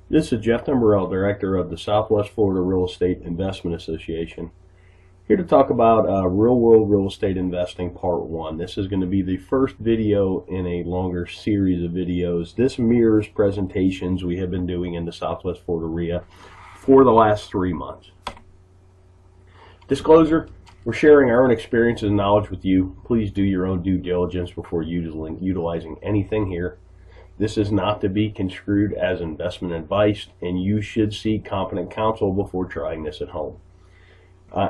This is Jeff Timberell, Director of the Southwest Florida Real Estate Investment Association, here to talk about real-world real estate investing Part 1. This is going to be the first video in a longer series of videos. This mirrors presentations we have been doing in the Southwest Florida REIA for the last 3 months. Disclosure, we're sharing our own experiences and knowledge with you. Please do your own due diligence before utilizing anything here. This is not to be construed as investment advice, and you should seek competent counsel before trying this at home.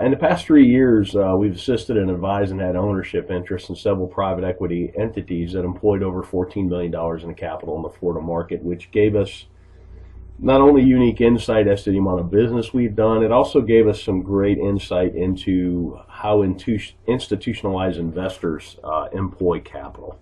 In the past 3 years, we've assisted and advised and had ownership interests in several private equity entities that employed over $14 million in capital in the Florida market, which gave us not only unique insight as to the amount of business we've done, it also gave us some great insight into how institutionalized investors employ capital.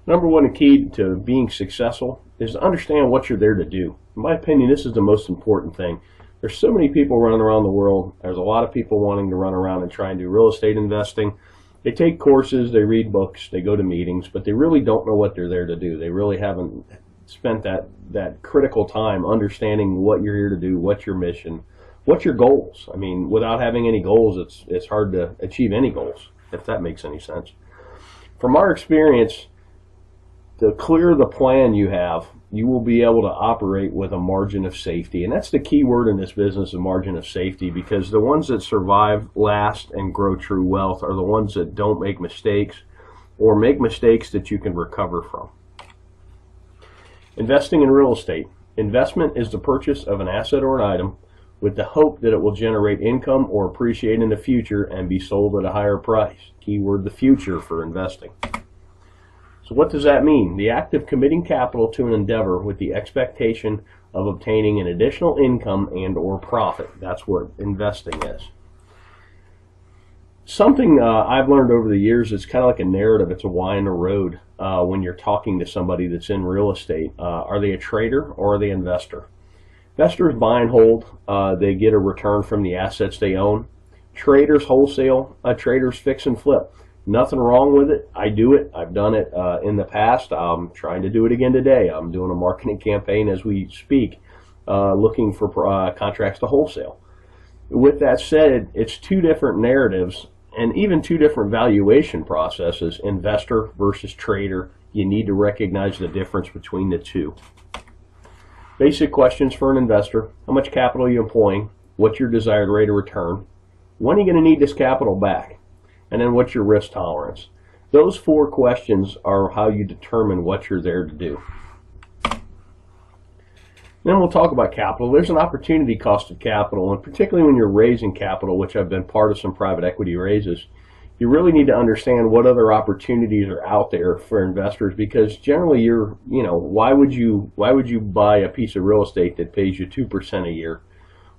Number one key to being successful is to understand what you're there to do. In my opinion, this is the most important thing. There's so many people running around the world. There's a lot of people wanting to run around and try and do real estate investing. They take courses, they read books, they go to meetings, but they really don't know what they're there to do. They really haven't spent that critical time understanding what you're here to do, what's your mission, what's your goals. I mean, without having any goals, it's hard to achieve any goals, if that makes any sense. From our experience, the clearer the plan you have, you will be able to operate with a margin of safety. And that's the key word in this business, a margin of safety, because the ones that survive, last, and grow true wealth are the ones that don't make mistakes or make mistakes that you can recover from. Investing in real estate. Investment is the purchase of an asset or an item with the hope that it will generate income or appreciate in the future and be sold at a higher price. Keyword, the future for investing. So what does that mean? The act of committing capital to an endeavor with the expectation of obtaining an additional income and or profit. That's what investing is. Something I've learned over the years, it's kind of like a narrative, it's a why in the road when you're talking to somebody that's in real estate. Are they a trader or are they an investor? Investors buy and hold. They get a return from the assets they own. Traders wholesale. Traders fix and flip. Nothing wrong with it. I do it. I've done it in the past. I'm trying to do it again today. I'm doing a marketing campaign as we speak, looking for contracts to wholesale. With that said, it's two different narratives and even two different valuation processes, investor versus trader. You need to recognize the difference between the two. Basic questions for an investor. How much capital are you employing? What's your desired rate of return? When are you going to need this capital back? And then what's your risk tolerance? Those 4 questions are how you determine what you're there to do. Then we'll talk about capital. There's an opportunity cost of capital, and particularly when you're raising capital, which I've been part of some private equity raises, you really need to understand what other opportunities are out there for investors, because generally why would you buy a piece of real estate that pays you 2% a year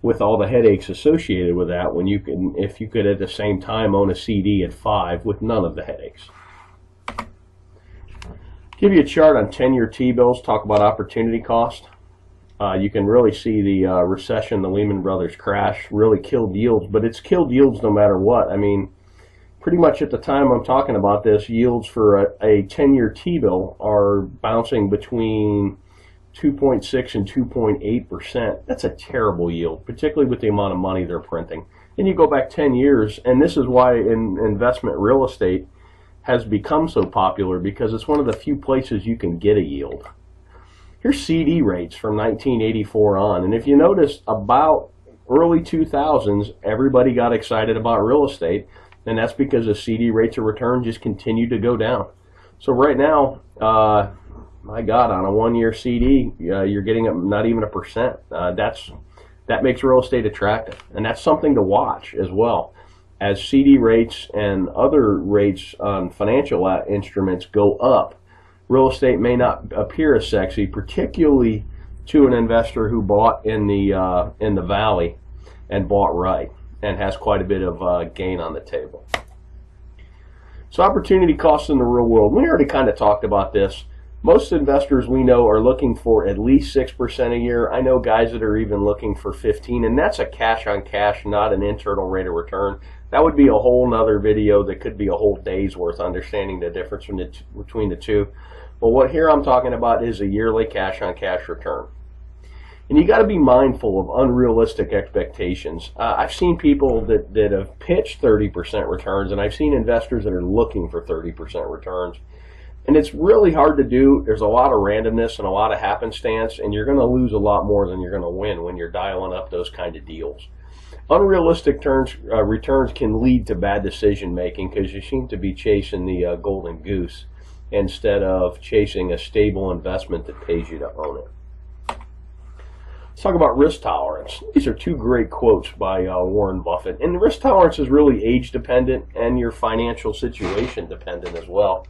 with all the headaches associated with that, when if you could at the same time own a CD at 5 with none of the headaches. Give you a chart on 10-year T-bills, talk about opportunity cost. You can really see the recession, the Lehman Brothers crash really killed yields, but it's killed yields no matter what. I mean, pretty much at the time I'm talking about this, yields for a 10-year T-bill are bouncing between 2.6 and 2.8%. That's a terrible yield, particularly with the amount of money they're printing. And you go back 10 years, and this is why investment real estate has become so popular, because it's one of the few places you can get a yield. Here's CD rates from 1984 on, and if you notice, about early 2000s, everybody got excited about real estate, and that's because the CD rates of return just continued to go down. So right now, my God, on a 1-year CD, you're getting not even 1%. That makes real estate attractive, and that's something to watch as well. As CD rates and other rates on financial instruments go up, real estate may not appear as sexy, particularly to an investor who bought in the valley and bought right and has quite a bit of gain on the table. So opportunity costs in the real world. We already kind of talked about this. Most investors we know are looking for at least 6% a year. I know guys that are even looking for 15%, and that's a cash on cash, not an internal rate of return. That would be a whole nother video that could be a whole day's worth, understanding the difference between the two. But what here I'm talking about is a yearly cash on cash return. And you got to be mindful of unrealistic expectations. I've seen people that have pitched 30% returns, and I've seen investors that are looking for 30% returns. And it's really hard to do. There's a lot of randomness and a lot of happenstance, and you're going to lose a lot more than you're going to win when you're dialing up those kind of deals. Unrealistic returns can lead to bad decision making because you seem to be chasing the golden goose instead of chasing a stable investment that pays you to own it. Let's talk about risk tolerance. These are two great quotes by Warren Buffett. And risk tolerance is really age dependent and your financial situation dependent as well.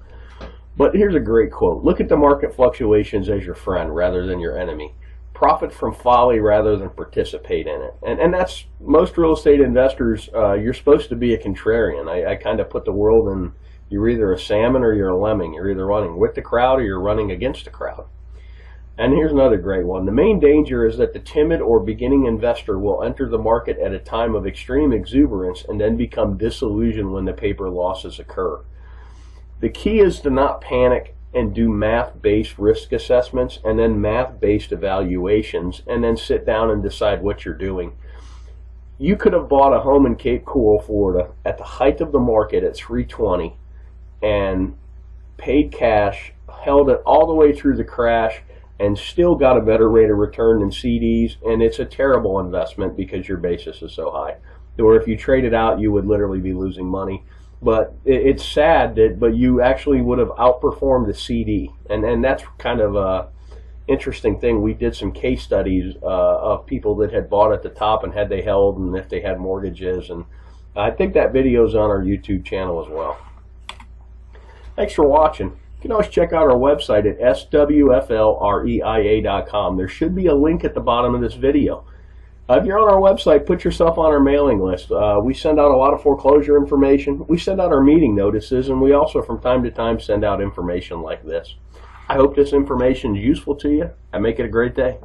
But here's a great quote. Look at the market fluctuations as your friend rather than your enemy. Profit from folly rather than participate in it. And that's most real estate investors. You're supposed to be a contrarian. I kind of put the world in, you're either a salmon or you're a lemming. You're either running with the crowd or you're running against the crowd. And here's another great one. The main danger is that the timid or beginning investor will enter the market at a time of extreme exuberance and then become disillusioned when the paper losses occur. The key is to not panic and do math-based risk assessments and then math-based evaluations and then sit down and decide what you're doing. You could have bought a home in Cape Coral, Florida at the height of the market at $320 and paid cash, held it all the way through the crash, and still got a better rate of return than CDs, and it's a terrible investment because your basis is so high. Or if you trade it out, you would literally be losing money. But it's sad but you actually would have outperformed the CD, and that's kind of a interesting thing. We did some case studies of people that had bought at the top and had they held and if they had mortgages, and I think that video is on our YouTube channel as well. Thanks for watching. You can always check out our website at swflreia.com. There should be a link at the bottom of this video. If you're on our website, put yourself on our mailing list. We send out a lot of foreclosure information. We send out our meeting notices, and we also from time to time send out information like this. I hope this information is useful to you, and make it a great day.